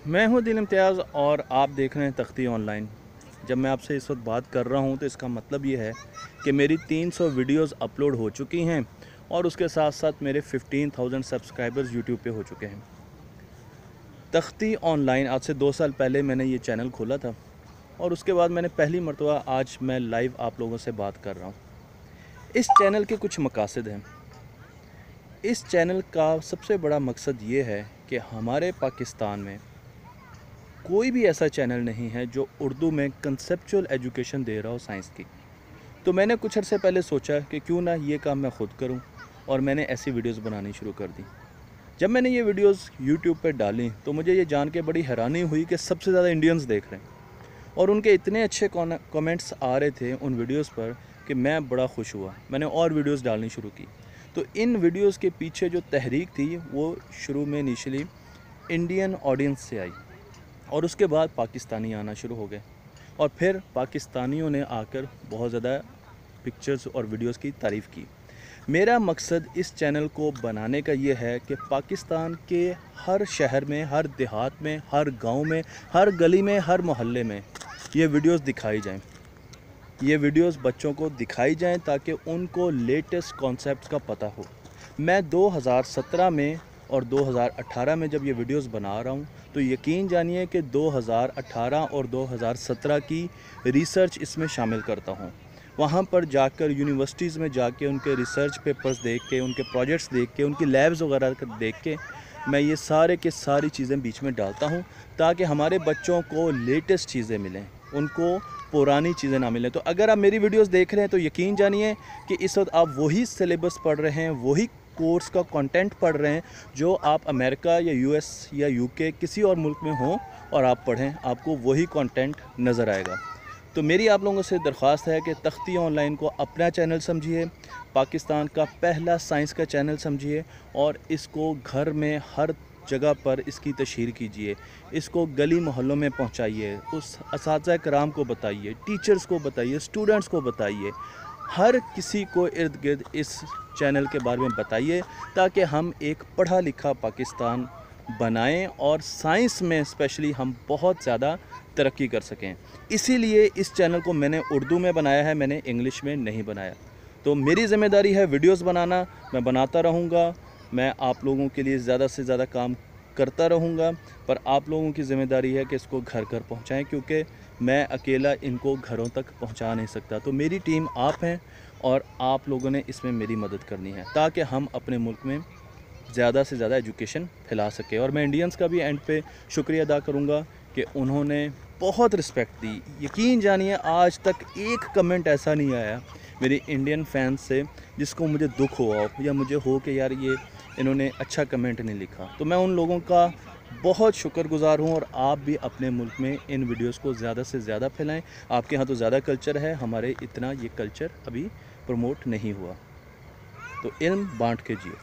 मैं हूं दिल इम्तियाज़ और आप देख रहे हैं तख्ती ऑनलाइन। जब मैं आपसे इस वक्त बात कर रहा हूं तो इसका मतलब ये है कि मेरी 300 वीडियोस अपलोड हो चुकी हैं और उसके साथ साथ मेरे 15,000 सब्सक्राइबर्स यूट्यूब पे हो चुके हैं। तख्ती ऑनलाइन आज से 2 साल पहले मैंने ये चैनल खोला था और उसके बाद मैंने पहली मरतबा आज मैं लाइव आप लोगों से बात कर रहा हूँ। इस चैनल के कुछ मकासद हैं। इस चैनल का सबसे बड़ा मकसद ये है कि हमारे पाकिस्तान में कोई भी ऐसा चैनल नहीं है जो उर्दू में कंसेप्चुअल एजुकेशन दे रहा हो साइंस की। तो मैंने कुछ अर्से पहले सोचा कि क्यों ना ये काम मैं ख़ुद करूं और मैंने ऐसी वीडियोस बनानी शुरू कर दी। जब मैंने ये वीडियोस यूट्यूब पर डाली तो मुझे ये जान के बड़ी हैरानी हुई कि सबसे ज़्यादा इंडियंस देख रहे हैं और उनके इतने अच्छे कमेंट्स आ रहे थे उन वीडियोज़ पर कि मैं बड़ा खुश हुआ। मैंने और वीडियोज़ डालनी शुरू की। तो इन वीडियोज़ के पीछे जो तहरीक थी वो शुरू में इनिशियली इंडियन ऑडियंस से आई और उसके बाद पाकिस्तानी आना शुरू हो गए और फिर पाकिस्तानियों ने आकर बहुत ज़्यादा पिक्चर्स और वीडियोस की तारीफ़ की। मेरा मकसद इस चैनल को बनाने का ये है कि पाकिस्तान के हर शहर में, हर देहात में, हर गांव में, हर गली में, हर मोहल्ले में ये वीडियोस दिखाई जाएं। ये वीडियोस बच्चों को दिखाई जाएं ताकि उनको लेटेस्ट कॉन्सेप्ट्स का पता हो। मैं 2017 में और 2018 में जब ये वीडियोस बना रहा हूँ तो यकीन जानिए कि 2018 और 2017 की रिसर्च इसमें शामिल करता हूँ। वहाँ पर जाकर यूनिवर्सिटीज़ में जाके उनके रिसर्च पेपर्स देख के, उनके प्रोजेक्ट्स देख के, उनकी लैब्स वगैरह देख के मैं ये सारे के सारी चीज़ें बीच में डालता हूँ ताकि हमारे बच्चों को लेटेस्ट चीज़ें मिलें, उनको पुरानी चीज़ें ना मिलें। तो अगर आप मेरी वीडियोस देख रहे हैं तो यकीन जानिए कि इस वक्त आप वही सिलेबस पढ़ रहे हैं, वही कोर्स का कंटेंट पढ़ रहे हैं जो आप अमेरिका या यूएस या यूके किसी और मुल्क में हों और आप पढ़ें, आपको वही कंटेंट नज़र आएगा। तो मेरी आप लोगों से दरख्वास्त है कि तख्ती ऑनलाइन को अपना चैनल समझिए, पाकिस्तान का पहला साइंस का चैनल समझिए और इसको घर में हर जगह पर इसकी तशहीर कीजिए, इसको गली मोहल्लों में पहुंचाइए, उस असातिज़ा कराम को बताइए, टीचर्स को बताइए, स्टूडेंट्स को बताइए, हर किसी को इर्द गिर्द इस चैनल के बारे में बताइए ताकि हम एक पढ़ा लिखा पाकिस्तान बनाएं और साइंस में स्पेशली हम बहुत ज़्यादा तरक्की कर सकें। इसीलिए इस चैनल को मैंने उर्दू में बनाया है, मैंने इंग्लिश में नहीं बनाया। तो मेरी ज़िम्मेदारी है वीडियोस बनाना, मैं बनाता रहूँगा, मैं आप लोगों के लिए ज़्यादा से ज़्यादा काम करता रहूँगा, पर आप लोगों की ज़िम्मेदारी है कि इसको घर घर पहुँचाएँ क्योंकि मैं अकेला इनको घरों तक पहुँचा नहीं सकता। तो मेरी टीम आप हैं और आप लोगों ने इसमें मेरी मदद करनी है ताकि हम अपने मुल्क में ज़्यादा से ज़्यादा एजुकेशन फैला सके। और मैं इंडियंस का भी एंड पे शुक्रिया अदा करूँगा कि उन्होंने बहुत रिस्पेक्ट दी। यकीन जानिए आज तक एक कमेंट ऐसा नहीं आया मेरे इंडियन फैंस से जिसको मुझे दुख हुआ हो या मुझे हो कि यार ये इन्होंने अच्छा कमेंट नहीं लिखा। तो मैं उन लोगों का बहुत शुक्रगुज़ार हूँ और आप भी अपने मुल्क में इन वीडियोस को ज़्यादा से ज़्यादा फैलाएं। आपके यहाँ तो ज़्यादा कल्चर है, हमारे इतना ये कल्चर अभी प्रमोट नहीं हुआ। तो इल्म बांट के जियो।